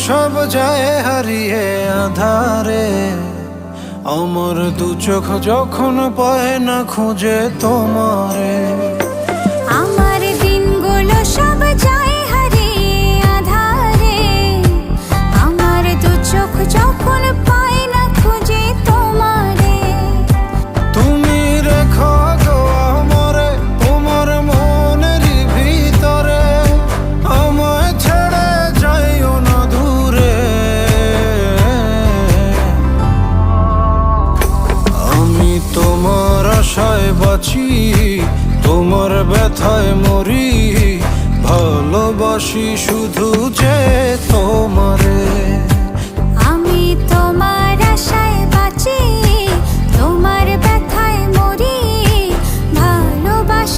সব যায় হারিয়ে আধারে, আমার দু চোখ যখন পায় না খুঁজে তোমারে। আমার দিনগুলো সব যায় হারিয়ে আধারে, আমার দু চোখ যখন পায় না খুঁজে তোমারে। তুমি রেখো গো আমারে তোমার মনের ভিতরে, আমায় ছেড়ে যাইও না দূরে। আমি তোমার আশায় বাঁচি, তোমার ব্যথায় মরি, ভালোবাসি শুধু যে তোমারে।